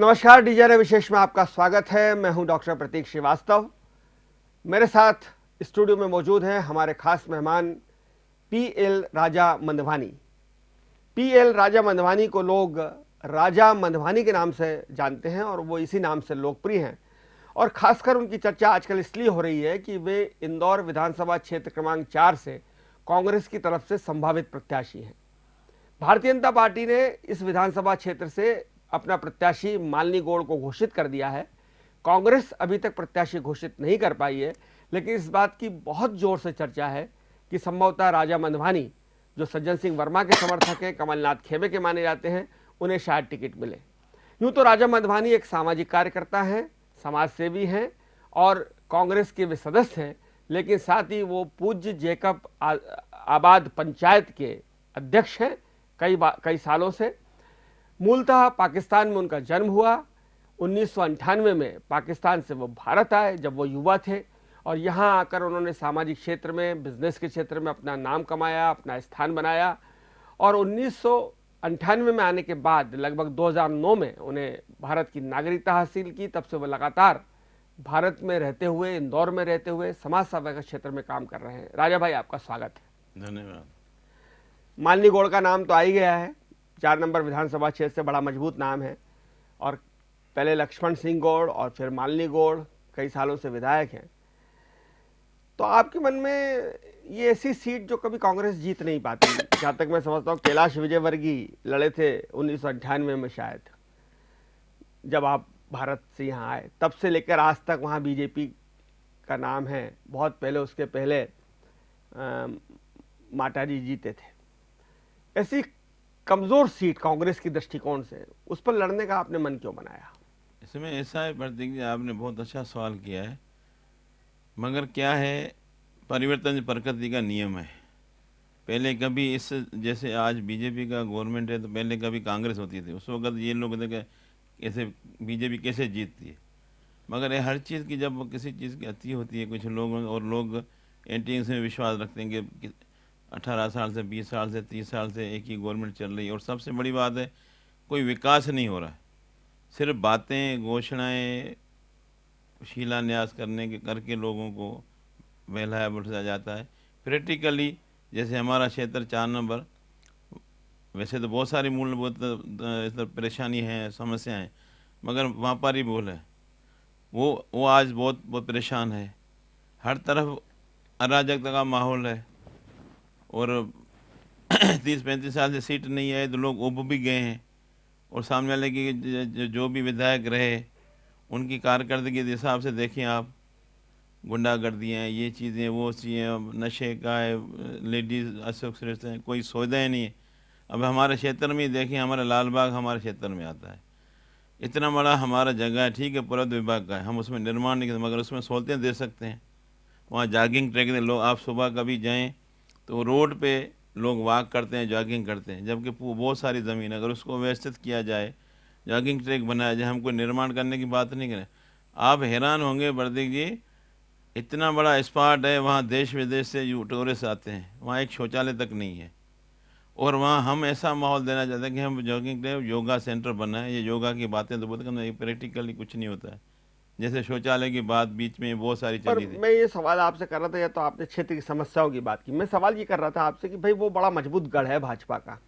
नमस्कार, डीजे विशेष में आपका स्वागत है। मैं हूं डॉक्टर प्रतीक श्रीवास्तव। मेरे साथ स्टूडियो में मौजूद हैं हमारे खास मेहमान पीएल राजा मंधवानी। पीएल राजा मंधवानी को लोग राजा मंधवानी के नाम से जानते हैं और वो इसी नाम से लोकप्रिय हैं। और खासकर उनकी चर्चा आजकल इसलिए हो रही है कि वे इंदौर विधानसभा क्षेत्र क्रमांक 4 से कांग्रेस की तरफ से संभावित प्रत्याशी हैं। भारतीय जनता पार्टी ने इस विधानसभा क्षेत्र से अपना प्रत्याशी मालिनी गौड़ को घोषित कर दिया है। कांग्रेस अभी तक प्रत्याशी घोषित नहीं कर पाई है, लेकिन इस बात की बहुत जोर से चर्चा है कि संभवतः राजा मंधवानी, जो सज्जन सिंह वर्मा के समर्थक हैं, कमलनाथ खेमे के माने जाते हैं, उन्हें शायद टिकट मिले। यूं तो राजा मंधवानी एक सामाजिक कार्यकर्ता हैं, समाज सेवी हैं और कांग्रेस के वे सदस्य हैं, लेकिन साथ ही वो पूज्य जैकब आबाद पंचायत के अध्यक्ष हैं कई सालों से। मूलतः पाकिस्तान में उनका जन्म हुआ। 1998 में पाकिस्तान से वो भारत आए जब वो युवा थे, और यहाँ आकर उन्होंने सामाजिक क्षेत्र में, बिजनेस के क्षेत्र में अपना नाम कमाया, अपना स्थान बनाया। और 1998 में आने के बाद लगभग 2009 में उन्हें भारत की नागरिकता हासिल की। तब से वो लगातार भारत में रहते हुए, इंदौर में रहते हुए समाज सेवा के क्षेत्र में काम कर रहे हैं। राजा भाई, आपका स्वागत है। धन्यवाद। मालिनी गौड़ का नाम तो आ ही गया है। 4 नंबर विधानसभा क्षेत्र से बड़ा मजबूत नाम है, और पहले लक्ष्मण सिंह गौड़ और फिर मालिनी गौड़ कई सालों से विधायक हैं। तो आपके मन में ये ऐसी सीट जो कभी कांग्रेस जीत नहीं पाती, जहाँ तक मैं समझता हूँ कैलाश विजयवर्गीय लड़े थे 1998 में शायद, जब आप भारत से यहाँ आए, तब से लेकर आज तक वहाँ बीजेपी का नाम है। बहुत पहले, उसके पहले माता जी जीते थे। ऐसी कमजोर सीट कांग्रेस की दृष्टिकोण से, उस पर लड़ने का आपने मन क्यों बनाया? इसमें ऐसा है प्रतीक जी, आपने बहुत अच्छा सवाल किया है। मगर क्या है, परिवर्तन प्रकृति का नियम है। पहले कभी इस जैसे आज बीजेपी का गवर्नमेंट है, तो पहले कभी कांग्रेस होती थी। उस वक्त ये लोग देखे कैसे बीजेपी कैसे जीतती है। मगर ये हर चीज़ की, जब किसी चीज़ की अति होती है, कुछ लोग और लोग एंटी में विश्वास रखते हैं कि 18 साल से, 20 साल से, 30 साल से एक ही गवर्नमेंट चल रही है, और सबसे बड़ी बात है कोई विकास नहीं हो रहा है। सिर्फ बातें, घोषणाएं, शिलान्यास करके लोगों को बहलाया बुलवाया जाता है। प्रैक्टिकली जैसे हमारा क्षेत्र 4 नंबर, वैसे तो बहुत सारी मूलभूत परेशानी है, समस्याएं हैं, मगर व्यापारी बोल है वो आज बहुत बहुत परेशान है। हर तरफ अराजकता का माहौल है, और 30-35 साल से सीट नहीं आए तो लोग उब भी गए हैं। और सामने वाले की जो भी विधायक रहे, उनकी कारकर्दगी के हिसाब से देखें आप, गुंडागर्दी हैं, ये चीज़ें, वो चीज़ें, नशे का है, लेडीज़ असुरक्षित हैं, कोई सुविधाएँ नहीं है। अब हमारे क्षेत्र में ही देखें, हमारा लालबाग हमारे क्षेत्र में आता है। इतना बड़ा हमारा जगह है, ठीक है, पुरातत्व विभाग का है, हम उसमें निर्माण नहीं करते, मगर उसमें सहूलतें दे सकते हैं। वहाँ जॉगिंग ट्रैक लोग, आप सुबह कभी जाएँ तो रोड पे लोग वॉक करते हैं, जॉगिंग करते हैं, जबकि बहुत सारी ज़मीन, अगर उसको व्यवस्थित किया जाए, जॉगिंग ट्रैक बनाया जाए, हम कोई निर्माण करने की बात नहीं करें। आप हैरान होंगे प्रदीप जी, इतना बड़ा स्पॉट है, वहाँ देश विदेश से टूरिस्ट आते हैं, वहाँ एक शौचालय तक नहीं है। और वहाँ हम ऐसा माहौल देना चाहते हैं कि हम जॉगिंग ट्रैक, योगा सेंटर बनाए। ये योगा की बातें तो बहुत करना, प्रैक्टिकली कुछ नहीं होता है। जैसे शौचालय की बात बीच में बहुत सारी चली थी। मैं ये सवाल आपसे कर रहा था, या तो आपने क्षेत्र की समस्याओं की बात की, मैं सवाल ये कर रहा था आपसे कि भाई वो बड़ा मजबूत गढ़ है भाजपा का,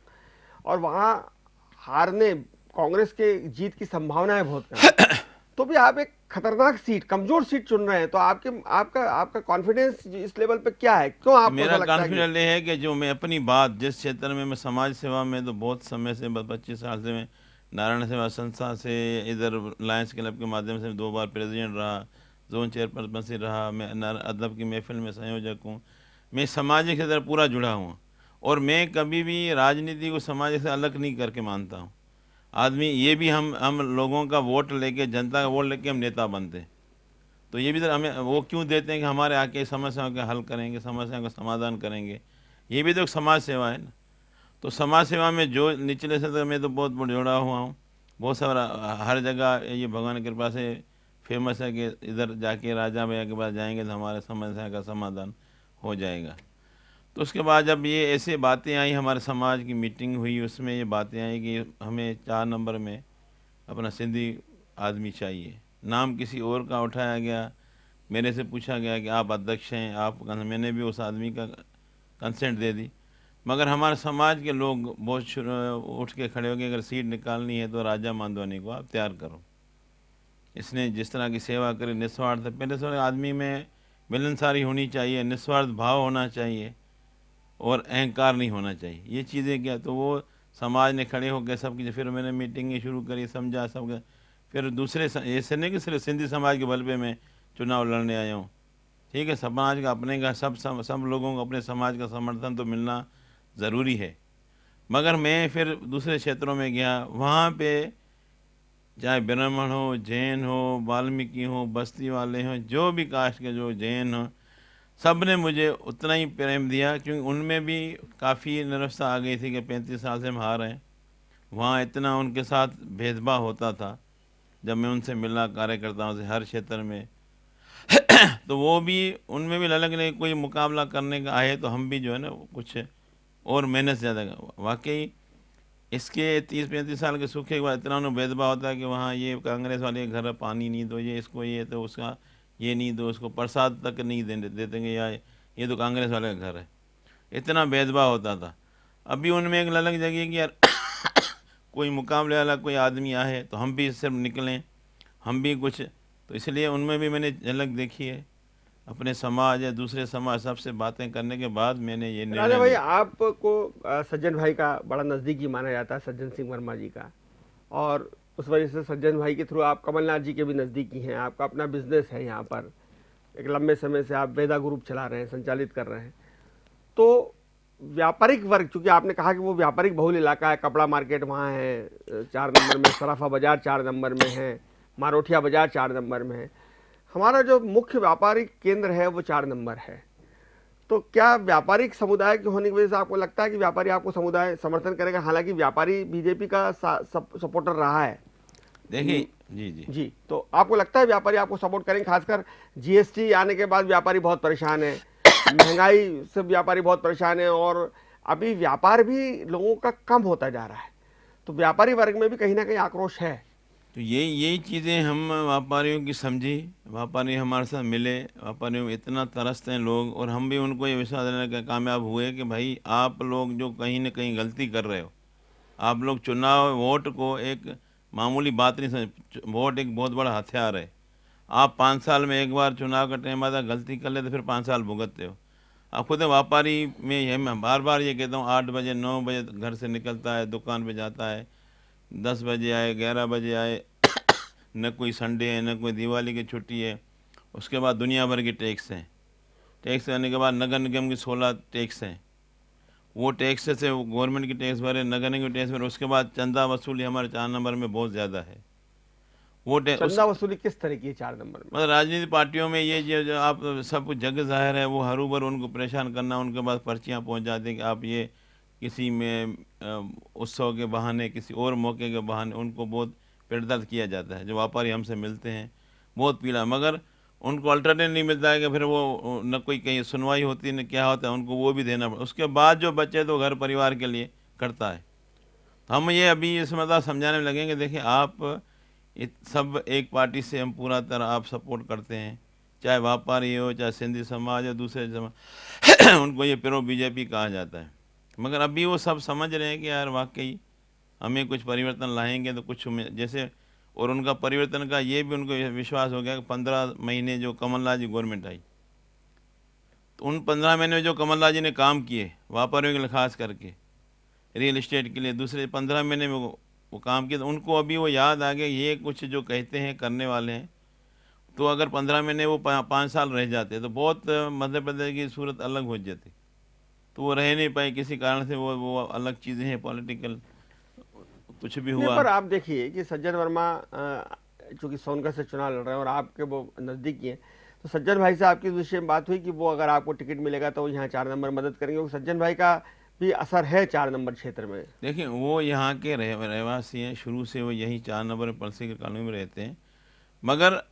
और वहाँ हारने, कांग्रेस के जीत की संभावनाएं बहुत कम, तो भी आप एक खतरनाक सीट, कमजोर सीट चुन रहे हैं। तो आपका कॉन्फिडेंस इस लेवल पे क्या है? क्यों आपको मेरा लगता है कॉन्फिडेंस ये है कि जो मैं अपनी बात, जिस क्षेत्र में मैं समाज सेवा में तो बहुत समय से, 25 साल से मैं नारायण सेवा संस्था से, इधर लायंस क्लब के माध्यम से 2 बार प्रेसिडेंट रहा, जोन चेयरपर्सन रहा, मैं अदब की महफिल में संयोजक हूँ। मैं सामाजिक क्षेत्र पूरा जुड़ा हूँ, और मैं कभी भी राजनीति को समाज से अलग नहीं करके मानता हूँ। आदमी ये भी, हम लोगों का वोट लेके, जनता का वोट लेके हम नेता बनते हैं, तो ये भी तो हमें वो क्यों देते हैं कि हमारे आके समस्याओं का हल करेंगे, समस्याओं का समाधान करेंगे। ये भी तो एक समाज सेवा है ना। तो समाज सेवा में जो निचले स्तर में तो बहुत जुड़ा हुआ हूँ, बहुत सारा, हर जगह ये भगवान की कृपा से फेमस है कि इधर जाके राजा भैया के पास जाएंगे तो हमारे समस्या का समाधान हो जाएगा। तो उसके बाद जब ये ऐसे बातें आई, हमारे समाज की मीटिंग हुई, उसमें ये बातें आई कि हमें 4 नंबर में अपना सिंधी आदमी चाहिए। नाम किसी और का उठाया गया, मेरे से पूछा गया कि आप अध्यक्ष हैं, आप, मैंने भी उस आदमी का कंसेंट दे दी। मगर हमारे समाज के लोग बहुत उठ के खड़े हो गए, अगर सीट निकालनी है तो राजा मांधवानी को आप तैयार करो। इसने जिस तरह की सेवा करी, निस्वार्थ, पहले से आदमी में मिलनसारी होनी चाहिए, निस्वार्थ भाव होना चाहिए और अहंकार नहीं होना चाहिए। ये चीज़ें क्या, तो वो समाज ने खड़े होकर सबकी, फिर मैंने मीटिंगें शुरू करी, समझा सब। फिर दूसरे ऐसे नहीं कि सिर्फ सिंधी समाज के बल पे मैं चुनाव लड़ने आया हूँ, ठीक है, समाज का अपने का सब लोगों को अपने समाज का समर्थन तो मिलना ज़रूरी है। मगर मैं फिर दूसरे क्षेत्रों में गया, वहाँ पे चाहे ब्राह्मण हो, जैन हो, वाल्मीकि हो, बस्ती वाले हों, जो भी कास्ट के, जो जैन हो, सब ने मुझे उतना ही प्रेम दिया, क्योंकि उनमें भी काफ़ी निरस्ता आ गई थी कि 35 साल से हम हार रहे हैं। वहाँ इतना उनके साथ भेदभाव होता था जब मैं उनसे मिला, कार्यकर्ताओं से हर क्षेत्र में। तो वो भी, उनमें भी ललक नहीं, कोई मुकाबला करने का आए तो हम भी जो है ना कुछ और मेहनत ज़्यादा। वाकई इसके 30-35 साल के सूखे के बाद इतना उन्हें भेदभाव होता है कि वहाँ ये कांग्रेस वाले के घर पानी नहीं दो, ये इसको ये तो उसका ये नहीं दो, उसको प्रसाद तक नहीं दे देंगे, या ये तो कांग्रेस वाले का घर है। इतना भेदभाव होता था। अभी उनमें एक ललक जगी कि यार कोई मुकाबले वाला कोई आदमी आए तो हम भी सिर्फ निकलें, हम भी कुछ। तो इसलिए उनमें भी मैंने झलक देखी है। अपने समाज या दूसरे समाज सबसे बातें करने के बाद मैंने ये राजा निर्णय भाई, लिया। आपको सज्जन भाई का बड़ा नज़दीकी माना जाता है, सज्जन सिंह वर्मा जी का, और उस वजह से सज्जन भाई के थ्रू आप कमलनाथ जी के भी नज़दीकी हैं। आपका अपना बिजनेस है यहाँ पर, एक लंबे समय से आप वेदा ग्रुप चला रहे हैं, संचालित कर रहे हैं। तो व्यापारिक वर्ग, चूंकि आपने कहा कि वो व्यापारिक बहुल इलाका है, कपड़ा मार्केट वहाँ है 4 नंबर में, सराफा बाजार 4 नंबर में है, मारोठिया बाजार 4 नंबर में है, हमारा जो मुख्य व्यापारिक केंद्र है वो 4 नंबर है। तो क्या व्यापारिक समुदाय के होने की वजह से आपको लगता है कि व्यापारी आपको समुदाय समर्थन करेगा? हालांकि व्यापारी बीजेपी का सपोर्टर रहा है। देखिए, जी जी जी, तो आपको लगता है व्यापारी आपको सपोर्ट करेंगे? खासकर जीएसटी आने के बाद व्यापारी बहुत परेशान है, महंगाई से व्यापारी बहुत परेशान है, और अभी व्यापार भी लोगों का कम होता जा रहा है। तो व्यापारी वर्ग में भी कहीं ना कहीं आक्रोश है। तो यही चीज़ें हम व्यापारियों की समझी, व्यापारी हमारे साथ मिले, व्यापारियों में इतना तरसते हैं लोग, और हम भी उनको ये विश्वास देने का कामयाब हुए कि भाई आप लोग जो कहीं ना कहीं गलती कर रहे हो, आप लोग चुनाव वोट को एक मामूली बात नहीं समझ, वोट एक बहुत बड़ा हथियार है। आप 5 साल में एक बार चुनाव का टाइम आता, गलती कर लेते, फिर 5 साल भुगतते हो। आप खुद व्यापारी में ये, मैं बार बार ये कहता हूँ, 8 बजे 9 बजे घर से निकलता है, दुकान पे जाता है, 10 बजे आए, 11 बजे आए, न कोई संडे है, न कोई दिवाली की छुट्टी है। उसके बाद दुनिया भर के टैक्स हैं, टैक्स आने के बाद नगर निगम की 16 टैक्स हैं, वो टैक्स से वो गवर्नमेंट की टैक्स भरे, नगर निगम की टैक्स भरे। उसके बाद चंदा वसूली हमारे 4 नंबर में बहुत ज़्यादा है। वो उस चंदा वसूली किस तरह की है 4 नंबर में? मतलब राजनीतिक पार्टियों में ये जो आप सब कुछ जग जाहिर है, वो हरू भर उनको परेशान करना, उनके पास पर्चियाँ पहुंच जाती हैं कि आप ये किसी में उत्सव के बहाने, किसी और मौके के बहाने उनको बहुत पेट दर्द किया जाता है। जो व्यापारी हमसे मिलते हैं बहुत पीड़ा, मगर उनको अल्टरनेट नहीं मिलता है कि फिर वो न कोई कहीं सुनवाई होती है, न क्या होता है, उनको वो भी देना पड़ता। उसके बाद जो बचे तो घर परिवार के लिए करता है। तो हम ये अभी इस मतलब समझाने में लगेंगे, देखिए आप सब एक पार्टी से हम पूरा तरह आप सपोर्ट करते हैं, चाहे व्यापारी हो, चाहे सिंधी समाज या दूसरे समाज उनको ये प्रो बीजेपी कहा जाता है। मगर अभी वो सब समझ रहे हैं कि यार वाकई हमें कुछ परिवर्तन लाएंगे तो कुछ जैसे, और उनका परिवर्तन का ये भी उनको विश्वास हो गया कि 15 महीने जो कमलनाथ जी गवर्नमेंट आई, तो उन 15 महीने में जो कमलनाथ जी ने काम किए व्यापारियों के लिए, खास करके रियल इस्टेट के लिए, दूसरे 15 महीने में वो काम किया, तो उनको अभी वो याद आ गया, ये कुछ जो कहते हैं करने वाले हैं। तो अगर 15 महीने वो 5 साल रह जाते तो बहुत मध्य प्रदेश की सूरत अलग हो जाती। तो वो रह नहीं पाए किसी कारण से, वो अलग चीज़ें हैं, पॉलिटिकल कुछ भी नहीं, हुआ। पर आप देखिए कि सज्जन वर्मा चूंकि सोनकर से चुनाव लड़ रहे हैं और आपके वो नज़दीकी हैं, तो सज्जन भाई से आपकी इस विषय में बात हुई कि वो अगर आपको टिकट मिलेगा तो यहाँ 4 नंबर मदद करेंगे, क्योंकि सज्जन भाई का भी असर है 4 नंबर क्षेत्र में। देखिए, वो यहाँ के रहवासी हैं, शुरू से वो यहीं 4 नंबर पलसी के कॉलोनी में रहते हैं। मगर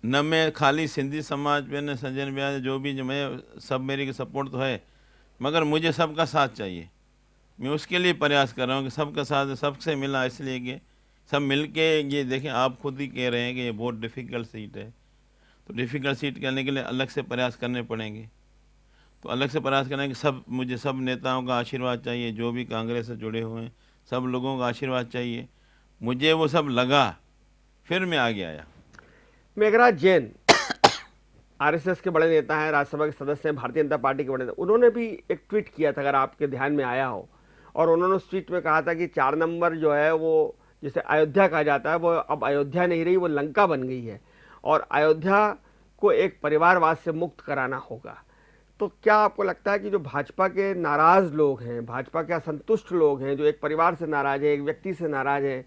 न मैं खाली सिंधी समाज पे, न सज्जन ब्याज, जो भी, जो मैं सब, मेरी सपोर्ट तो है, मगर मुझे सबका साथ चाहिए। मैं उसके लिए प्रयास कर रहा हूँ कि सबका साथ, सबसे मिला, इसलिए कि सब मिलके ये देखें, आप खुद ही कह रहे हैं कि ये बहुत डिफ़िकल्ट सीट है, तो डिफ़िकल्ट सीट करने के लिए अलग से प्रयास करने पड़ेंगे। तो अलग से प्रयास करने के मुझे सब नेताओं का आशीर्वाद चाहिए, जो भी कांग्रेस से जुड़े हुए हैं सब लोगों का आशीर्वाद चाहिए। मुझे वो सब लगा, फिर मैं आगे आया। मेघराज जैन आरएसएस के बड़े नेता हैं, राज्यसभा के सदस्य हैं, भारतीय जनता पार्टी के बड़े नेता, उन्होंने भी एक ट्वीट किया था, अगर आपके ध्यान में आया हो, और उन्होंने उस ट्वीट में कहा था कि 4 नंबर जो है वो जिसे अयोध्या कहा जाता है वो अब अयोध्या नहीं रही, वो लंका बन गई है और अयोध्या को एक परिवारवाद से मुक्त कराना होगा। तो क्या आपको लगता है कि जो भाजपा के नाराज लोग हैं, भाजपा के असंतुष्ट लोग हैं, जो एक परिवार से नाराज है, एक व्यक्ति से नाराज है,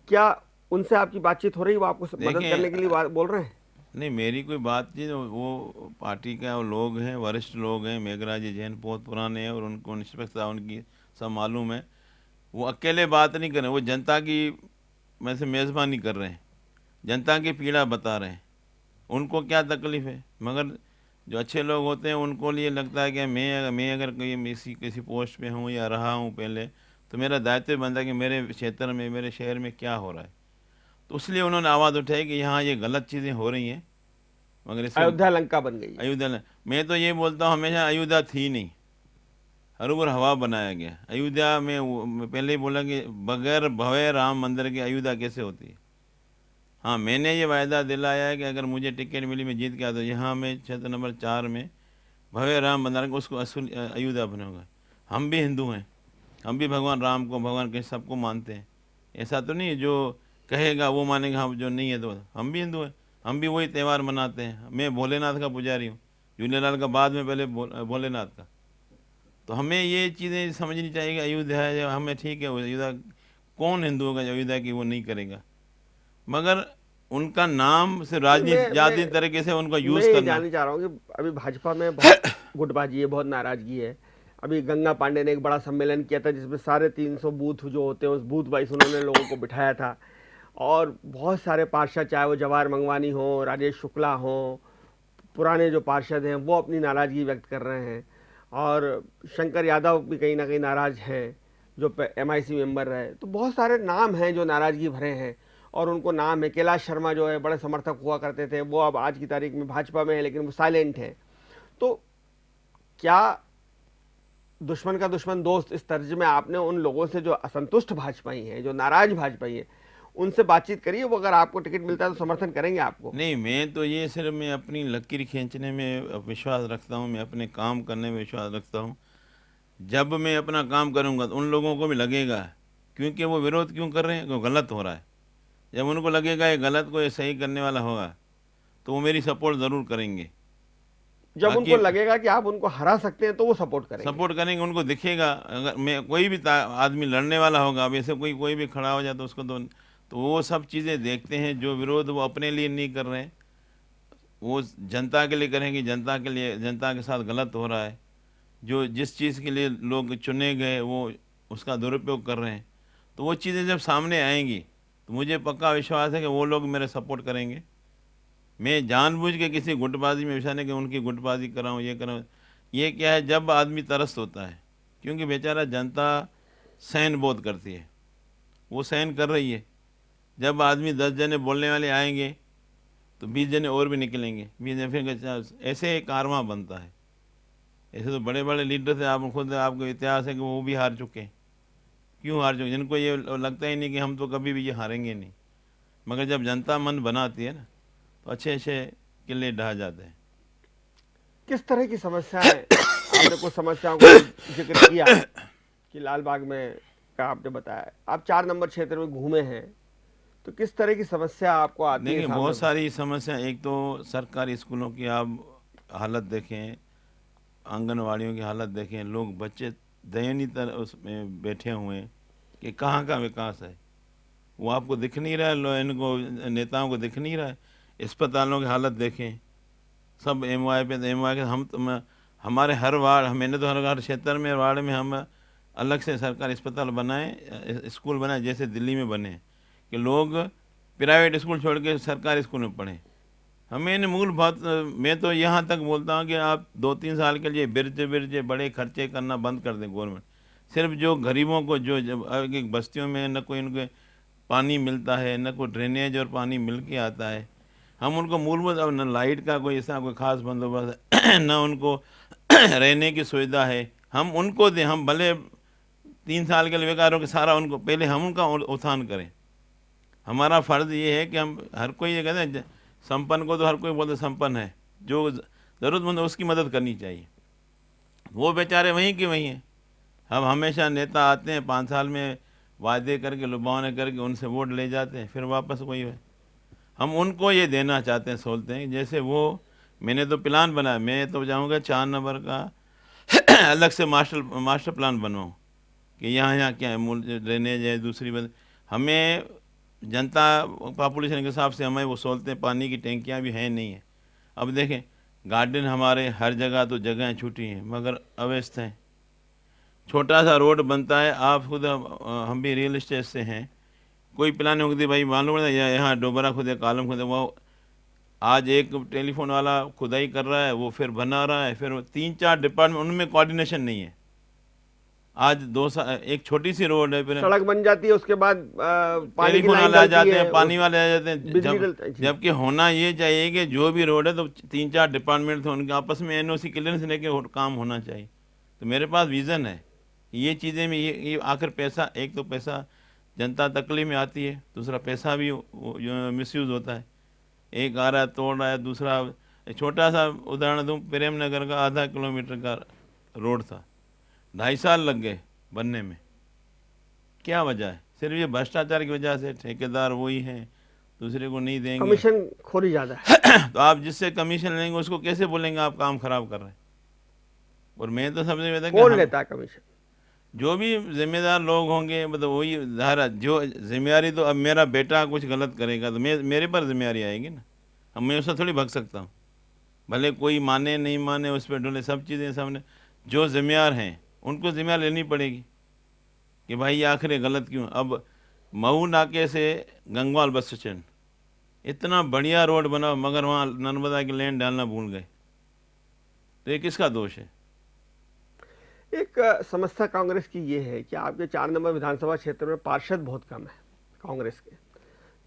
क्या उनसे आपकी बातचीत हो रही है? वो आपको मदद करने के लिए बोल रहे हैं? नहीं, मेरी कोई बातचीत, वो पार्टी का वो लोग हैं, वरिष्ठ लोग हैं। मेघराज जैन बहुत पुराने हैं और उनको निष्पक्षता उनकी सब मालूम है। वो अकेले बात नहीं कर रहे, वो जनता की में से मेज़बानी कर रहे हैं, जनता की पीड़ा बता रहे हैं, उनको क्या तकलीफ़ है। मगर जो अच्छे लोग होते हैं उनको लिए लगता है कि मैं अगर कोई किसी पोस्ट पे हूँ या रहा हूँ पहले, तो मेरा दायित्व बनता है कि मेरे क्षेत्र में, मेरे शहर में क्या हो रहा है। तो इसलिए उन्होंने आवाज़ उठाई कि यहाँ ये गलत चीज़ें हो रही हैं, मगर इसको अयोध्या लंका बन गई। अयोध्या, मैं तो ये बोलता हूँ हमेशा अयोध्या थी नहीं, हर ऊपर हवा बनाया गया। अयोध्या में पहले ही बोला कि बगैर भव्य राम मंदिर के अयोध्या कैसे होती है। हाँ, मैंने ये वायदा दिलाया है कि अगर मुझे टिकट मिली, मैं जीत गया, तो यहाँ मैं क्षेत्र नंबर 4 में भव्य राम मंदिर को उसको असुल अयोध्या बनाऊंगा। हम भी हिंदू हैं, हम भी भगवान राम को, भगवान कृष्ण सबको मानते हैं। ऐसा तो नहीं जो कहेगा वो मानेगा, हम जो नहीं है तो हम भी हिंदू हैं, हम भी वही त्यौहार मनाते हैं। मैं भोलेनाथ का पुजारी हूँ, झूलेलाल का बाद में, पहले भोलेनाथ का। तो हमें ये चीज़ें समझनी चाहिए कि अयोध्या है, हमें ठीक है, अयोध्या कौन हिंदू होगा जो अयोध्या की वो नहीं करेगा। मगर उनका नाम से राजनीति तरीके से उनका यूज़ मैं करना। जानना चाह रहा हूँ कि अभी भाजपा में बहुत गुटबाजी है, बहुत नाराजगी है। अभी गंगा पांडे ने एक बड़ा सम्मेलन किया था जिसमें 350 बूथ जो होते हैं उस बूथ वाइज उन्होंने लोगों को बिठाया था, और बहुत सारे पार्षद, चाहे वो जवाहर मंगवानी हो, राजेश शुक्ला हो, पुराने जो पार्षद हैं वो अपनी नाराज़गी व्यक्त कर रहे हैं, और शंकर यादव भी कहीं ना कहीं नाराज़ हैं जो एमआईसी मेंबर रहे। तो बहुत सारे नाम हैं जो नाराज़गी भरे हैं, और उनको नाम है। कैलाश शर्मा जो है बड़े समर्थक हुआ करते थे, वो अब आज की तारीख में भाजपा में है लेकिन वो साइलेंट है। तो क्या दुश्मन का दुश्मन दोस्त इस तर्ज में आपने उन लोगों से जो असंतुष्ट भाजपाई हैं, जो नाराज भाजपाई हैं, उनसे बातचीत करिए? वो अगर आपको टिकट मिलता है तो समर्थन करेंगे आपको? नहीं, मैं तो ये सिर्फ मैं अपनी लकीर खींचने में विश्वास रखता हूँ, मैं अपने काम करने में विश्वास रखता हूँ। जब मैं अपना काम करूँगा तो उन लोगों को भी लगेगा, क्योंकि वो विरोध क्यों कर रहे हैं, वो गलत हो रहा है। जब उनको लगेगा ये गलत को ये सही करने वाला होगा तो वो मेरी सपोर्ट ज़रूर करेंगे। जब उनको लगेगा कि आप उनको हरा सकते हैं तो वो सपोर्ट करेंगे। उनको दिखेगा। अगर मैं कोई भी आदमी लड़ने वाला होगा, अब ऐसे कोई भी खड़ा हो जाए तो उसको तो वो सब चीज़ें देखते हैं। जो विरोध वो अपने लिए नहीं कर रहे हैं, वो जनता के लिए करेंगे। जनता के लिए, जनता के साथ गलत हो रहा है, जो जिस चीज़ के लिए लोग चुने गए वो उसका दुरुपयोग कर रहे हैं। तो वो चीज़ें जब सामने आएंगी तो मुझे पक्का विश्वास है कि वो लोग मेरे सपोर्ट करेंगे। मैं जानबूझ के किसी गुटबाजी में विषय नहीं कि उनकी गुटबाजी कराऊँ, ये कराऊँ। ये क्या है, जब आदमी तरस्त होता है, क्योंकि बेचारा जनता सहन बहुत करती है, वो सहन कर रही है। जब आदमी 10 जने बोलने वाले आएंगे तो 20 जने और भी निकलेंगे, 20 जने, फिर ऐसे एक कारवां बनता है। ऐसे तो बड़े बड़े लीडर थे, आप खुद, आपको इतिहास है कि वो भी हार चुके हैं। क्यों हार चुके? जिनको ये लगता ही नहीं कि हम तो कभी भी ये हारेंगे नहीं। मगर जब जनता मन बनाती है ना तो अच्छे अच्छे किले ढह जाते हैं। किस तरह की समस्याएं, आपने कुछ समस्याओं का जिक्र किया कि लाल बाग में का आपने बताया, आप 4 नंबर क्षेत्र में घूमे हैं, तो किस तरह की समस्या आपको आती है? देखिए, बहुत सारी समस्या। एक तो सरकारी स्कूलों की आप हालत देखें, आंगनवाड़ियों की हालत देखें, लोग, बच्चे दयनीय तरह उसमें बैठे हुए हैं कि कहाँ का विकास है, वो आपको दिख नहीं रहा है, इनको नेताओं को दिख नहीं रहा है। अस्पतालों की हालत देखें, सब एमवाई पे, एमवाई के हम तो हमारे हर वार्ड, मैंने तो हर क्षेत्र में, वार्ड में हम अलग से सरकारी अस्पताल बनाए, स्कूल बनाए, जैसे दिल्ली में बने, कि लोग प्राइवेट स्कूल छोड़ के सरकारी स्कूल में पढ़ें। हमें इन मूल बात, मैं तो यहाँ तक बोलता हूँ कि आप 2-3 साल के लिए बिरजे बड़े खर्चे करना बंद कर दें गवर्नमेंट। सिर्फ जो गरीबों को, जो जब एक बस्तियों में न कोई उनके पानी मिलता है, न कोई ड्रेनेज और पानी मिल के आता है। हम उनको मूलभूत, अब न लाइट का कोई ऐसा कोई ख़ास बंदोबस्त है, न उनको रहने की सुविधा है। हम उनको दें, हम भले 3 साल के लिए बेकार हो के सारा उनको, पहले हम उनका उत्थान करें। हमारा फ़र्ज़ ये है कि हम, हर कोई ये कहते हैं संपन्न को तो हर कोई बोलते संपन्न है, जो ज़रूरतमंद है उसकी मदद करनी चाहिए। वो बेचारे वहीं के वहीं हैं। हम हमेशा नेता आते हैं 5 साल में वादे करके, लुभावने करके उनसे वोट ले जाते हैं, फिर वापस वही है। हम उनको ये देना चाहते हैं, सोचते हैं जैसे वो, मैंने तो प्लान बनाया, मैं तो चाहूँगा 4 नंबर का अलग से मास्टर प्लान बनवाऊँ कि यहाँ यहाँ क्या है, मूल ड्रेनेज है, दूसरी बात हमें जनता पॉपुलेशन के हिसाब से हमें वो सोचते हैं पानी की टैंकियाँ भी हैं नहीं है। अब देखें गार्डन हमारे हर जगह तो जगहें छूटी हैं मगर अव्यस्त हैं। छोटा सा रोड बनता है, आप खुद, हम भी रियल एस्टेट से हैं, कोई प्लान होगी भाई मालूम है यहाँ डोबरा खुदे, कॉलम खुदे, वो आज एक टेलीफोन वाला खुदाई कर रहा है, वो फिर बना रहा है, फिर 3-4 डिपार्टमेंट, उनमें कोऑर्डिनेशन नहीं है। आज 2 साल, एक छोटी सी रोड है, फिर सड़क बन जाती है, उसके बाद पानी की टेलीफोन लाइन वाले आ डलती जाते है, हैं, पानी वाले आ जाते हैं। बिजली डलती है। जबकि होना ये चाहिए कि जो भी रोड है तो 3-4 डिपार्टमेंट थे, उनके आपस में एनओसी क्लियरेंस लेके काम होना चाहिए। तो मेरे पास विज़न है ये चीज़ें में, ये आखिर पैसा, एक तो पैसा जनता तकलीफ में आती है, दूसरा पैसा भी मिसयूज़ होता है। एक आ रहा है तोड़ रहा है, दूसरा, एक छोटा सा उदाहरण दूँ, प्रेम नगर का आधा किलोमीटर का रोड था, 2.5 साल लग गए बनने में। क्या वजह है? सिर्फ ये भ्रष्टाचार की वजह से, ठेकेदार वही हैं, दूसरे को नहीं देंगे, कमीशन खोरी ज़्यादा है। तो आप जिससे कमीशन लेंगे उसको कैसे बोलेंगे आप काम खराब कर रहे हैं? और मैं तो सबसे बेहतर, कौन लेता है कमीशन? जो भी जिम्मेदार लोग होंगे, मतलब वही धारा, जो जिम्मेदारी, तो अब मेरा बेटा कुछ गलत करेगा तो मेरे पर जिम्मेदारी आएगी ना। अब मैं उससे थोड़ी भाग सकता हूँ, भले कोई माने नहीं माने, उस पर डोले, सब चीज़ें सामने, जो जिम्मेदार हैं उनको जिम्मेदार लेनी पड़ेगी कि भाई ये आखिर गलत क्यों। अब मऊ नाके से गंगवाल बस स्टैंड, इतना बढ़िया रोड बना मगर वहाँ नर्मदा की लैंड डालना भूल गए, तो ये किसका दोष है? एक समस्या कांग्रेस की ये है कि आपके 4 नंबर विधानसभा क्षेत्र में पार्षद बहुत कम है कांग्रेस के,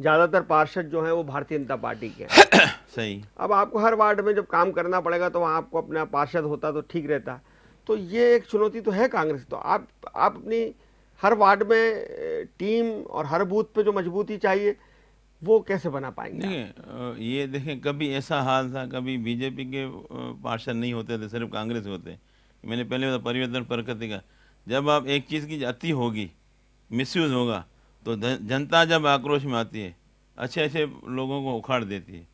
ज़्यादातर पार्षद जो हैं वो भारतीय जनता पार्टी के हैं। सही। अब आपको हर वार्ड में जब काम करना पड़ेगा तो वहाँ आपको अपना पार्षद होता तो ठीक रहता। तो ये एक चुनौती तो है कांग्रेस। तो आप अपनी हर वार्ड में टीम और हर बूथ पे जो मजबूती चाहिए वो कैसे बना पाएंगे? देखिए ये देखें, कभी ऐसा हाल था, कभी बीजेपी के पार्षद नहीं होते थे, सिर्फ कांग्रेस होते। मैंने पहले बताया परिवर्तन प्रकृति का, जब आप एक चीज़ की अति होगी, मिसयूज़ होगा, तो जनता जब आक्रोश में आती है, अच्छे अच्छे लोगों को उखाड़ देती है।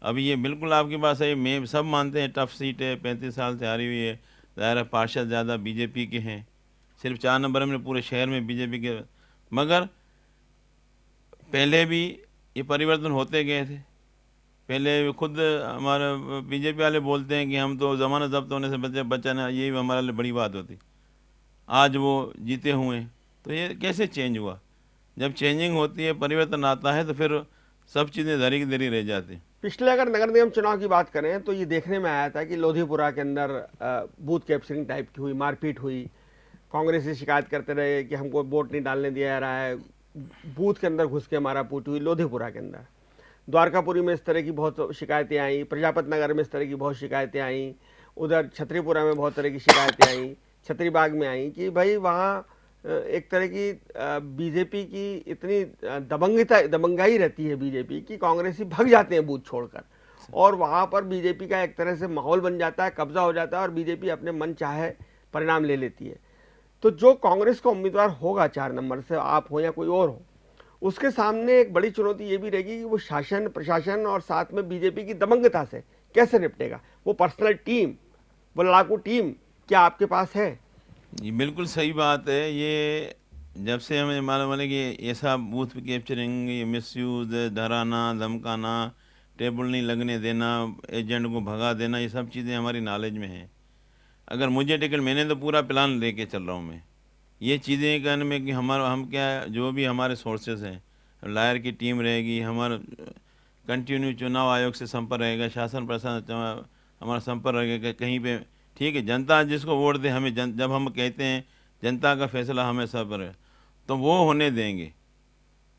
अब ये बिल्कुल आपकी बात सही, मैं सब मानते हैं टफ सीट है, 35 साल से हारी हुई है, ज़ाहिर पार्षद ज़्यादा बीजेपी के हैं, सिर्फ 4 नंबर में पूरे शहर में बीजेपी के, मगर पहले भी ये परिवर्तन होते गए थे। पहले खुद हमारे बीजेपी वाले बोलते हैं कि हम तो ज़माना जब्त होने से बचाना, ये भी हमारे लिए बड़ी बात होती। आज वो जीते हुए हैं, तो ये कैसे चेंज हुआ? जब चेंजिंग होती है, परिवर्तन आता है, तो फिर सब चीज़ें धरी की धरी रह जाती। पिछले अगर नगर निगम चुनाव की बात करें तो ये देखने में आया था कि लोधीपुरा के अंदर बूथ कैप्चरिंग टाइप की हुई, मारपीट हुई, कांग्रेस से शिकायत करते रहे कि हमको वोट नहीं डालने दिया जा रहा है, बूथ के अंदर घुस के मारापूट हुई लोधीपुरा के अंदर। द्वारकापुरी में इस तरह की बहुत शिकायतें आई, प्रजापति नगर में इस तरह की बहुत शिकायतें आई, उधर छतरीपुरा में बहुत तरह की शिकायतें आई, छतरीबाग में आई कि भाई वहाँ एक तरह की बीजेपी की इतनी दबंगाई रहती है बीजेपी की, कांग्रेसी भाग जाते हैं बूथ छोड़कर, और वहाँ पर बीजेपी का एक तरह से माहौल बन जाता है, कब्जा हो जाता है और बीजेपी अपने मन चाहे परिणाम ले लेती है। तो जो कांग्रेस का उम्मीदवार होगा 4 नंबर से, आप हो या कोई और हो, उसके सामने एक बड़ी चुनौती ये भी रहेगी कि वो शासन, प्रशासन और साथ में बीजेपी की दबंगता से कैसे निपटेगा। वो पर्सनल टीम, वो लड़ाकू टीम क्या आपके पास है? ये बिल्कुल सही बात है। ये जब से हमें मालूम है कि ऐसा बूथ कैप्चरिंग, ये मिसयूज, डराना, धमकाना, टेबल नहीं लगने देना, एजेंट को भगा देना, ये सब चीज़ें हमारी नॉलेज में हैं। अगर मुझे टिकट, मैंने तो पूरा प्लान लेके चल रहा हूँ मैं, ये चीज़ें करने में कि हम क्या, जो भी हमारे सोर्सेज हैं, लायर की टीम रहेगी, हमारा कंटिन्यू चुनाव आयोग से संपर्क रहेगा, शासन प्रशासन हमारा संपर्क रहेगा, कहीं पे ठीक है, जनता जिसको वोट दे हमें, जब हम कहते हैं जनता का फैसला हमें सब है, तो वो होने देंगे।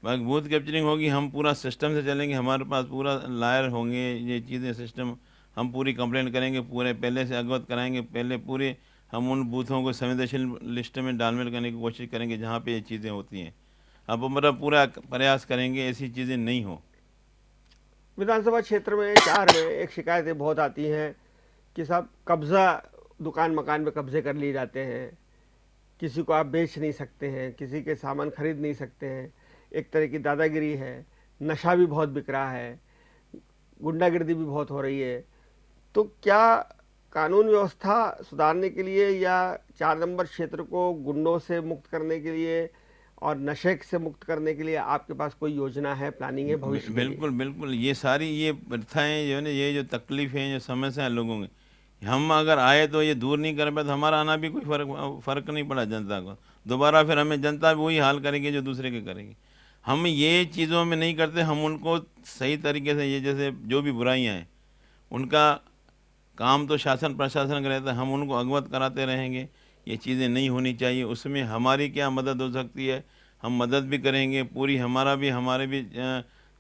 बाकी बूथ कैप्चरिंग होगी, हम पूरा सिस्टम से चलेंगे, हमारे पास पूरा लायर होंगे, ये चीज़ें सिस्टम, हम पूरी कंप्लेंट करेंगे, पूरे पहले से अवगत कराएंगे, पहले पूरे हम उन बूथों को संवेदनशील लिस्ट में डालमेल करने की कोशिश करेंगे जहाँ पे ये चीज़ें होती हैं। अब हमारा पूरा प्रयास करेंगे ऐसी चीज़ें नहीं हो। विधानसभा क्षेत्र में 4 में एक शिकायतें बहुत आती हैं कि साहब कब्जा, दुकान मकान पे कब्जे कर लिए जाते हैं, किसी को आप बेच नहीं सकते हैं, किसी के सामान खरीद नहीं सकते हैं, एक तरह की दादागिरी है, नशा भी बहुत बिक रहा है, गुंडागिर्दी भी बहुत हो रही है। तो क्या कानून व्यवस्था सुधारने के लिए या 4 नंबर क्षेत्र को गुंडों से मुक्त करने के लिए और नशे से मुक्त करने के लिए आपके पास कोई योजना है, प्लानिंग है भविष्य के लिए? बिल्कुल बिल्कुल, ये सारी ये प्रथाएं जो है ना, ये जो तकलीफ़ें, जो समस्या है लोगों की, हम अगर आए तो ये दूर नहीं कर पाए तो हमारा आना भी कोई फ़र्क नहीं पड़ा जनता को। दोबारा फिर हमें जनता भी वही हाल करेगी जो दूसरे के करेगी। हम ये चीज़ों में नहीं करते, हम उनको सही तरीके से, ये जैसे जो भी बुराइयाँ हैं उनका काम तो शासन प्रशासन का रहता है, हम उनको अवगत कराते रहेंगे, ये चीज़ें नहीं होनी चाहिए, उसमें हमारी क्या मदद हो सकती है हम मदद भी करेंगे पूरी। हमारे भी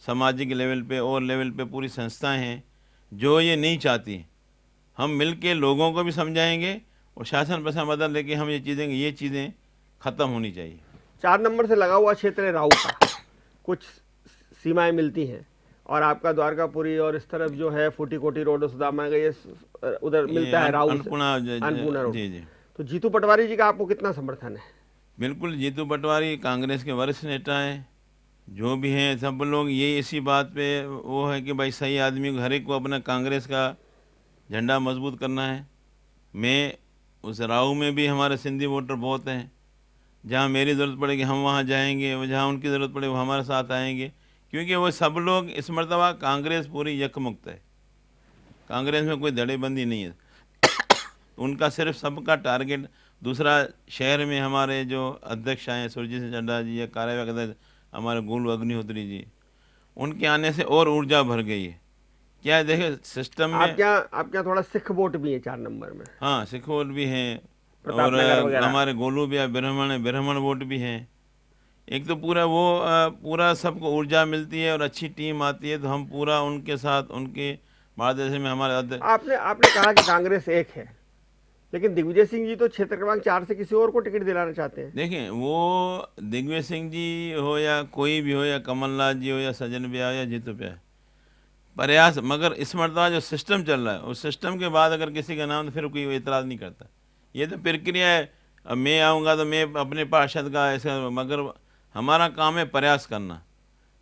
सामाजिक लेवल पे और लेवल पे पूरी संस्थाएं हैं जो ये नहीं चाहती, हम मिल के लोगों को भी समझाएंगे और शासन प्रशासन मदद लेके हम ये चीज़ें ख़त्म होनी चाहिए। 4 नंबर से लगा हुआ क्षेत्र है राऊ का, कुछ सीमाएं मिलती हैं और आपका द्वारकापुरी और इस तरफ जो है फूटी कोटी रोड सुदामा का ये उधर मिलता है राऊ से अन्नपूर्णा रोड। जी। तो जीतू पटवारी जी का आपको कितना समर्थन है? बिल्कुल, जीतू पटवारी कांग्रेस के वरिष्ठ नेता हैं, जो भी हैं सब लोग ये इसी बात पे वो है कि भाई सही आदमी को, हर एक को अपना कांग्रेस का झंडा मजबूत करना है। मैं उस राऊ में भी हमारे सिंधी वोटर बहुत हैं, जहाँ मेरी ज़रूरत पड़ेगी हम वहाँ जाएंगे, और जहाँ उनकी ज़रूरत पड़े वो हमारे साथ आएंगे, क्योंकि वो सब लोग इस मरतबा कांग्रेस पूरी यकमुक्त है, कांग्रेस में कोई धड़ेबंदी नहीं है। उनका सिर्फ सबका टारगेट, दूसरा शहर में हमारे जो अध्यक्ष आए सुरजीत सिंह चड्ढा जी या कार्यवाहक अध्यक्ष हमारे गोलू अग्निहोत्री जी, उनके आने से और ऊर्जा भर गई है। क्या है, देखे सिस्टम में आप क्या थोड़ा सिख वोट भी है 4 नंबर में? हाँ, सिख वोट भी हैं प्रताप नगर और वगैरह। हमारे गोलू भी ब्राह्मण वोट भी हैं। एक तो पूरा वो पूरा सबको ऊर्जा मिलती है और अच्छी टीम आती है, तो हम पूरा उनके साथ, उनके मार्गदर्शन में हमारे अध्यक्ष। आपने कहा कि कांग्रेस एक है, लेकिन दिग्विजय सिंह जी तो क्षेत्र क्रमांक 4 से किसी और को टिकट दिलाना चाहते हैं। देखें, वो दिग्विजय सिंह जी हो या कोई भी हो, या कमलनाथ जी हो या सज्जन भैया या जीतू भैया, प्रयास, मगर इस मरतबा जो सिस्टम चल रहा है उस सिस्टम के बाद अगर किसी का नाम, तो फिर कोई एतराज़ नहीं करता। ये तो प्रक्रिया है, अब मैं आऊँगा तो मैं अपने पार्षद का ऐसा, मगर हमारा काम है प्रयास करना।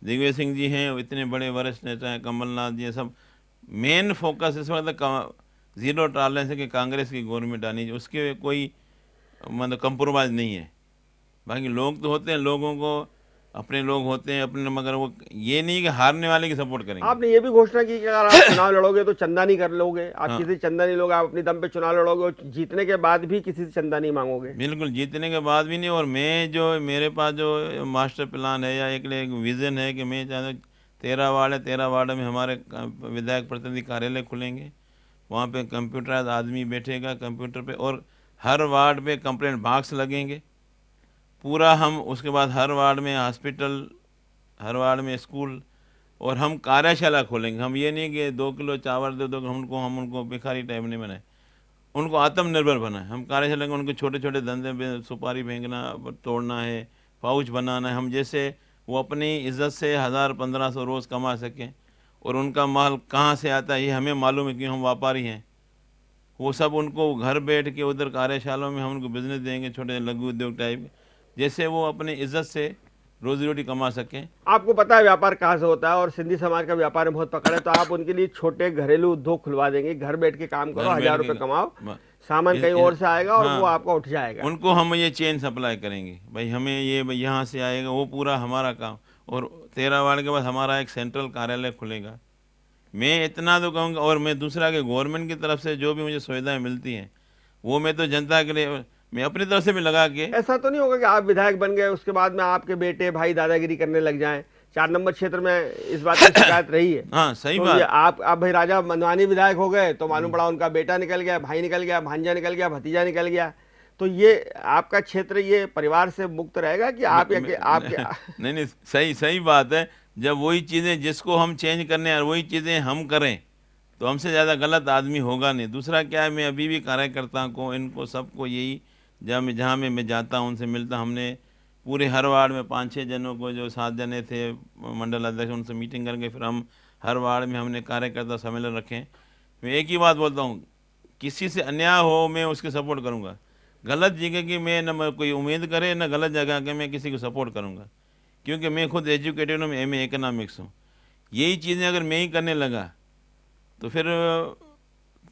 दिग्विजय सिंह जी हैं, इतने बड़े वरिष्ठ नेता हैं, कमलनाथ जी हैं, सब मेन फोकस इस वक्त ज़ीरो टॉलरेंस है कि कांग्रेस की गवर्नमेंट आनी चाहिए, उसके कोई मतलब कंप्रोमाइज़ नहीं है। बाकी लोग तो होते हैं, लोगों को अपने लोग होते हैं अपने, मगर वो ये नहीं कि हारने वाले की सपोर्ट करेंगे। आपने ये भी घोषणा की कि अगर आप चुनाव लड़ोगे तो चंदा नहीं कर लोगे, आप हाँ। किसी से चंदा नहीं लोगे, आप अपनी दम पे चुनाव लड़ोगे और जीतने के बाद भी किसी से चंदा नहीं मांगोगे। बिल्कुल, जीतने के बाद भी नहीं। और मैं जो, मेरे पास जो मास्टर प्लान है या एक विज़न है कि मैं चाहता हूँ 13 वार्ड है, 13 वार्ड में हमारे विधायक प्रतिनिधि कार्यालय खुलेंगे, वहाँ पे कंप्यूटराइज आदमी बैठेगा कंप्यूटर पे, और हर वार्ड पे कंप्लेंट बॉक्स लगेंगे पूरा। हम उसके बाद हर वार्ड में हॉस्पिटल, हर वार्ड में स्कूल, और हम कार्यशाला खोलेंगे। हम ये नहीं कि 2 किलो चावल दे दो, हम उनको भिखारी टाइप नहीं बनाए, उनको आत्मनिर्भर बनाए। हम कार्यशाला में उनके छोटे छोटे धंधे में, सुपारी फेंकना, तोड़ना है, पाउच बनाना है, हम जैसे वो अपनी इज़्ज़त से 1000-1500 रोज़ कमा सकें, और उनका माल कहाँ से आता है ये हमें मालूम है क्योंकि हम व्यापारी हैं। वो सब उनको घर बैठ के उधर कार्यशालाओं में हम उनको बिजनेस देंगे, छोटे लघु उद्योग टाइप, जैसे वो अपनी इज्जत से रोजी रोटी कमा सकें। आपको पता है व्यापार कहाँ से होता है, और सिंधी समाज का व्यापार में बहुत पकड़ है, तो आप उनके लिए छोटे घरेलू उद्योग खुलवा देंगे, घर बैठ के काम करो, 1000 रुपये कमाओ, सामान कहीं और से आएगा और वो आपका उठ जाएगा। उनको हम ये चेन सप्लाई करेंगे, भाई हमें ये यहाँ से आएगा, वो पूरा हमारा काम। और 13 वार्ड के बाद हमारा एक सेंट्रल कार्यालय खुलेगा। मैं इतना तो कहूँगा, और मैं दूसरा कि गवर्नमेंट की तरफ से जो भी मुझे सुविधाएं मिलती हैं वो मैं तो जनता के लिए, मैं अपनी तरफ से भी लगा के। ऐसा तो नहीं होगा कि आप विधायक बन गए उसके बाद में आपके बेटे भाई दादागिरी करने लग जाएं? 4 नंबर क्षेत्र में इस बात की शिकायत रही है। हाँ, सही तो बात। आप भाई राजा मंदवानी विधायक हो गए तो मालूम पड़ा उनका बेटा निकल गया, भाई निकल गया, भांजा निकल गया, भतीजा निकल गया, तो ये आपका क्षेत्र ये परिवार से मुक्त रहेगा कि आप या कि आपके नहीं नहीं, सही सही बात है। जब वही चीज़ें जिसको हम चेंज करने और वही चीज़ें हम करें तो हमसे ज़्यादा गलत आदमी होगा नहीं। दूसरा क्या है, मैं अभी भी कार्यकर्ता को इनको सबको यही जहाँ में मैं जाता हूँ उनसे मिलता, हमने पूरे हर वार्ड में 5-6 जनों को, जो 7 जने थे मंडल अध्यक्ष, उनसे मीटिंग करके फिर हम हर वार्ड में हमने कार्यकर्ता सम्मेलन रखें। मैं एक ही बात बोलता हूँ, किसी से अन्याय हो मैं उसके सपोर्ट करूँगा। गलत जगह की मैं न कोई उम्मीद करे, न गलत जगह के मैं किसी को सपोर्ट करूँगा, क्योंकि मैं खुद एजुकेटेड हूँ, एमए इकोनॉमिक्स हूँ। यही चीज़ें अगर मैं ही करने लगा तो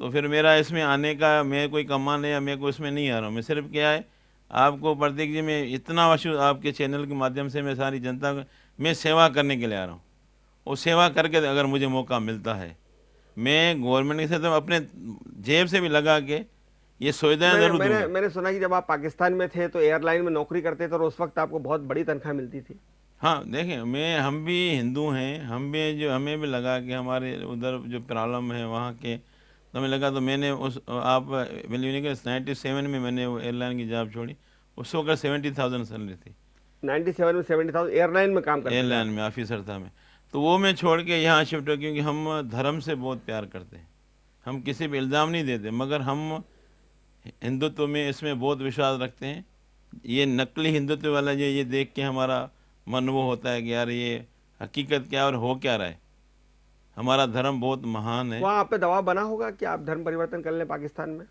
फिर मेरा इसमें आने का, मैं कोई कमाने या मैं कोई इसमें नहीं आ रहा हूँ। मैं सिर्फ क्या है, आपको प्रतीक जी, मैं इतना वशु आपके चैनल के माध्यम से मैं सारी जनता को मैं सेवा करने के लिए आ रहा हूँ। और सेवा करके अगर मुझे मौका मिलता है, मैं गवर्नमेंट से तो अपने जेब से भी लगा के ये सुविधाएं मैंने जरूर मैंने दूंगा। मैंने सुना कि जब आप पाकिस्तान में थे तो एयरलाइन में नौकरी करते थे और उस वक्त आपको बहुत बड़ी तनख्वाह मिलती थी। हाँ देखें, हम भी हिंदू हैं, हमें भी लगा कि हमारे उधर जो प्रॉब्लम है वहाँ के, तो हमें लगा, तो मैंने आप बिलीव नहीं कर, 97 में मैंने वो एयरलाइन की जॉब छोड़ी। उस वक्त 70,000 सैलरी थी 97 में 70,000 एयरलाइन में काम करते थे एयरलाइन आप। में, ऑफिसर था मैं। तो वो मैं छोड़ के यहाँ शिफ्ट हो, क्योंकि हम धर्म से बहुत प्यार करते हैं। हम किसी पे इल्ज़ाम नहीं देते, मगर हम हिंदुत्व में इसमें बहुत विश्वास रखते हैं। ये नकली हिंदुत्व वाला ये देख के हमारा मन वो होता है कि यार ये हकीकत क्या और हो क्या रहा है। हमारा धर्म बहुत महान है। वहाँ आप पे दबाव बना होगा कि आप धर्म परिवर्तन कर लें पाकिस्तान में?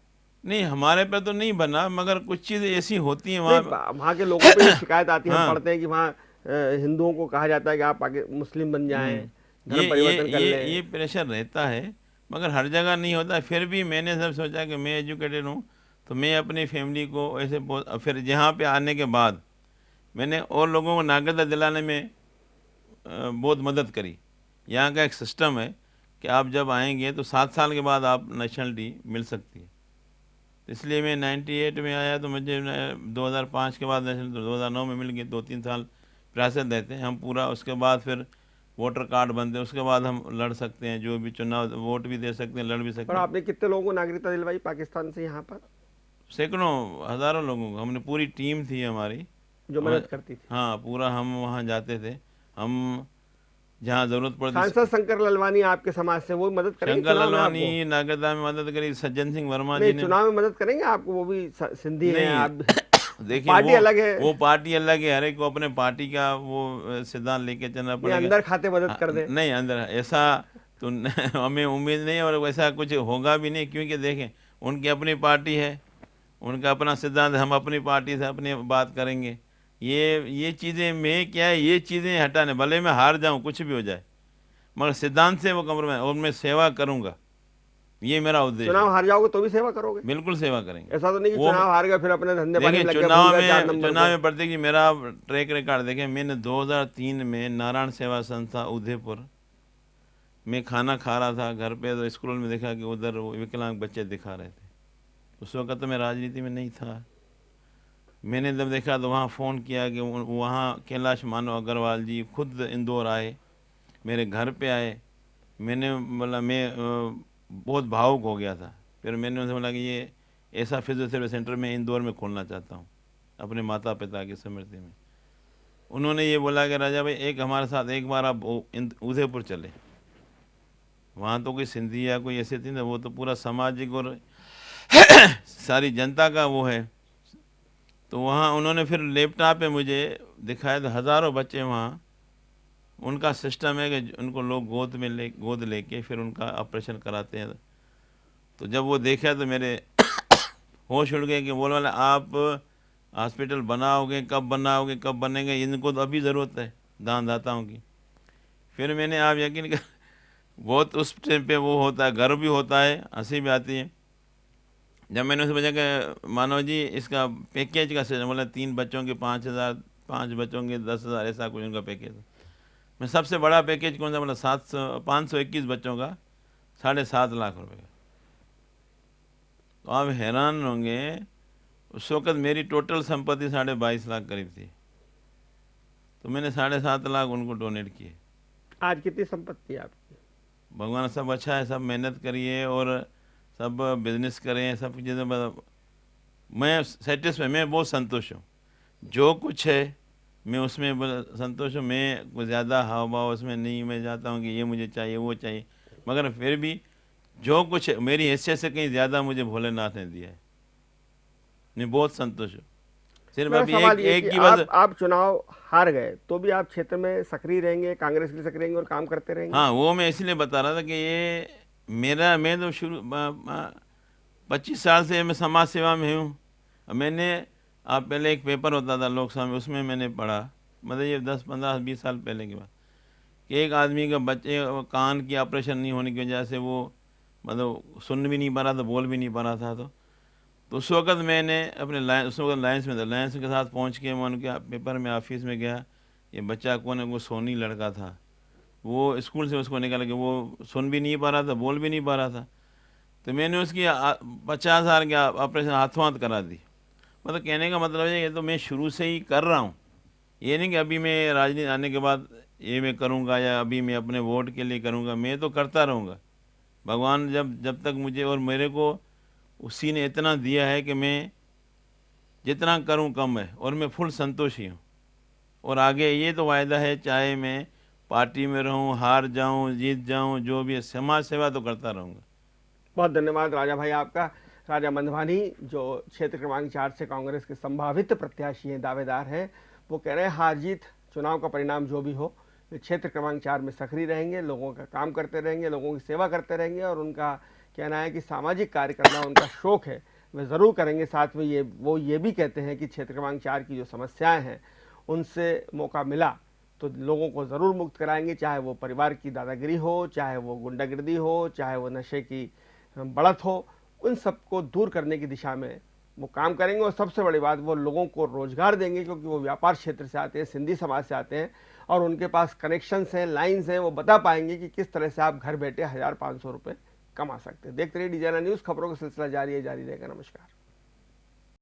नहीं, हमारे पे तो नहीं बना, मगर कुछ चीज़ें ऐसी होती हैं नहीं, वहाँ। वहाँ के लोगों पे ये शिकायत आती है, हम हाँ, पढ़ते हैं कि वहाँ हिंदुओं को कहा जाता है कि आप मुस्लिम बन जाएं, धर्म ये परिवर्तन कर लें। ये प्रेशर रहता है, मगर हर जगह नहीं होता। फिर भी मैंने सब सोचा कि मैं एजुकेटेड हूँ, तो मैं अपनी फैमिली को ऐसे फिर यहाँ पे आने के बाद मैंने और लोगों को नागरिकता दिलाने में बहुत मदद करी। यहाँ का एक सिस्टम है कि आप जब आएंगे तो 7 साल के बाद आप नेशनलिटी मिल सकती है। इसलिए मैं 98 में आया, तो मुझे 2005 के बाद नेशनल 2009 में मिल गई। 2-3 साल प्रोसेस देते हैं हम पूरा, उसके बाद फिर वोटर कार्ड बनते हैं, उसके बाद हम लड़ सकते हैं, जो भी चुनाव, वोट भी दे सकते हैं, लड़ भी सकते और हैं। आपने कितने लोगों को नागरिकता दिलवाई पाकिस्तान से यहाँ पर, सैकड़ों हज़ारों लोगों को, हमने पूरी टीम थी हमारी, जो मदद करती थी? हाँ पूरा हम वहाँ जाते थे। हम जहाँ ज़रूरत पड़ती, सांसद शंकर ललवानी आपके समाज से, वो मदद करेंगे शंकर चुनाव में ललवानी आपको? नागरिकता में मदद करी, सज्जन सिंह वर्मा जी नहीं, ने। चुनाव में मदद करेंगे आपको? वो भी सिंधी हैं नहीं, आप। देखिए पार्टी अलग है, वो पार्टी अलग है, हर एक को अपने पार्टी का वो सिद्धांत लेके चलना ये पड़ेगा। अंदर खाते मदद कर दें? नहीं, अंदर ऐसा तो हमें उम्मीद नहीं है, और वैसा कुछ होगा भी नहीं, क्योंकि देखें उनकी अपनी पार्टी है, उनका अपना सिद्धांत, हम अपनी पार्टी से अपनी बात करेंगे। ये चीज़ें मैं क्या है, ये चीज़ें हटाने, भले मैं हार जाऊँ, कुछ भी हो जाए, मगर सिद्धांत से वो कम्प्रोमाइज, और मैं सेवा करूँगा, ये मेरा उद्देश्य चुनाव है। हार जाओगे तो भी सेवा करोगे? बिल्कुल सेवा करेंगे। ऐसा तो नहीं कि वो चुनाव हार गए फिर अपने धंधे पानी देखिए, में लग गए, भूल गए 4 नंबर चुनाव को? में प्रतीक जी, मेरा ट्रैक रिकॉर्ड देखें, मैंने 2003 में नारायण सेवा संस्था उदयपुर में खाना खा रहा था घर पे, तो स्कूल में देखा कि उधर वो विकलांग बच्चे दिखा रहे थे। उस वक्त तो मैं राजनीति में नहीं था। मैंने जब देखा तो वहाँ फ़ोन किया कि वहाँ कैलाश मानव अग्रवाल जी खुद इंदौर आए, मेरे घर पे आए। मैंने बोला, मैं बहुत भावुक हो गया था। फिर मैंने उनसे बोला कि ये ऐसा फिजियोथेरेपी सेंटर मैं इंदौर में खोलना चाहता हूँ अपने माता पिता की स्मृति में। उन्होंने ये बोला कि राजा भाई, एक हमारे साथ एक बार आप उदयपुर चले। वहाँ तो कोई सिंधी या कोई ऐसे थी ना, वो तो पूरा सामाजिक और सारी जनता का वो है। तो वहाँ उन्होंने फिर लैपटॉप पे मुझे दिखाया, तो हज़ारों बच्चे वहाँ, उनका सिस्टम है कि उनको लोग गोद लेके फिर उनका ऑपरेशन कराते हैं। तो जब वो देखा तो मेरे होश उड़ गए कि बोल वाला, आप हॉस्पिटल बनाओगे, कब बनाओगे, कब बनेंगे, इनको तो अभी ज़रूरत है दानदाताओं की। फिर मैंने, आप यकीन कर, बहुत उस टाइम पे वो होता है, गर्व भी होता है, हंसी भी आती है। जब मैंने उसे पूछा कि मानव जी इसका पैकेज का सिस्टम, बोला 3 बच्चों के 5,000, 5 बच्चों के 10,000, ऐसा कुछ उनका पैकेज। मैं सबसे बड़ा पैकेज कौन सा, बोला 521 बच्चों का 7.5 लाख रुपए का। तो आप हैरान होंगे, उस वक़्त मेरी टोटल संपत्ति 22.5 लाख करीब थी, तो मैंने 7.5 लाख उनको डोनेट किए। आज कितनी संपत्ति है आपकी? भगवान सब अच्छा है, सब मेहनत करिए और सब बिजनेस करें, सब चीज़ें मैं सेटिस्फाई, मैं बहुत संतुष्ट हूँ। जो कुछ है मैं उसमें संतुष्ट हूँ। मैं कुछ ज़्यादा हाव भाव उसमें नहीं, मैं चाहता हूँ कि ये मुझे चाहिए वो चाहिए, मगर फिर भी जो कुछ है मेरी हैसियत से कहीं ज़्यादा मुझे भोलेनाथ ने दिया है। मैं बहुत संतुष्ट हूँ। सिर्फ मेरा अभी सवाल ये एक कि की बस। आप चुनाव हार गए तो भी आप क्षेत्र में सक्रिय रहेंगे, कांग्रेस के लिए सक्रिय रहेंगे और काम करते रहेंगे? हाँ, वो मैं इसलिए बता रहा था कि ये मैं तो 25 साल से मैं समाज सेवा में हूँ। मैंने, आप पहले एक पेपर होता था लोकसभा में, उसमें मैंने पढ़ा, मतलब ये 10 15 20 साल पहले की बात, कि एक आदमी का बच्चे कान की ऑपरेशन नहीं होने की वजह से वो मतलब सुन भी नहीं पा रहा था, बोल भी नहीं पा रहा था। तो उस वक़्त मैंने अपने उस वक़्त लायंस में था, लायंस के साथ पहुंच के मैं उनके पेपर में ऑफिस में गया। ये बच्चा कौन है? वो सोनी लड़का था। वो स्कूल से उसको निकाल के, वो सुन भी नहीं पा रहा था, बोल भी नहीं पा रहा था। तो मैंने उसकी 50,000 की ऑपरेशन हाथों हाथ करा दी। मतलब कहने का मतलब है ये तो मैं शुरू से ही कर रहा हूँ। ये नहीं कि अभी मैं राजनीति आने के बाद ये मैं करूँगा या अभी मैं अपने वोट के लिए करूँगा, मैं तो करता रहूँगा। भगवान जब जब तक मुझे और मेरे को उसी ने इतना दिया है कि मैं जितना करूँ कम है, और मैं फुल संतोषी हूँ। और आगे ये तो वायदा है, चाहे मैं पार्टी में रहूँ, हार जाऊँ, जीत जाऊँ, जो भी है, समाज सेवा तो करता रहूँगा। बहुत धन्यवाद राजा भाई आपका। राजा मंधवानी जो क्षेत्र क्रमांक 4 से कांग्रेस के संभावित प्रत्याशी हैं, दावेदार हैं, वो कह रहे हैं हार जीत चुनाव का परिणाम जो भी हो, वे क्षेत्र क्रमांक 4 में सक्रिय रहेंगे, लोगों का काम करते रहेंगे, लोगों की सेवा करते रहेंगे, और उनका कहना है कि सामाजिक कार्य करना उनका शौक है, वे ज़रूर करेंगे। साथ में वो ये भी कहते हैं कि क्षेत्र क्रमांक 4 की जो समस्याएं हैं उनसे मौका मिला तो लोगों को ज़रूर मुक्त कराएंगे, चाहे वो परिवार की दादागिरी हो, चाहे वो गुंडागिर्दी हो, चाहे वो नशे की बढ़त हो, उन सबको दूर करने की दिशा में वो काम करेंगे। और सबसे बड़ी बात, वो लोगों को रोजगार देंगे, क्योंकि वो व्यापार क्षेत्र से आते हैं, सिंधी समाज से आते हैं, और उनके पास कनेक्शंस हैं, लाइंस हैं, वो बता पाएंगे कि किस तरह से आप घर बैठे 1,500 रुपये कमा सकते हैं। देखते रहिए DJNR न्यूज़, खबरों का सिलसिला जारी है, जारी रहेगा। नमस्कार।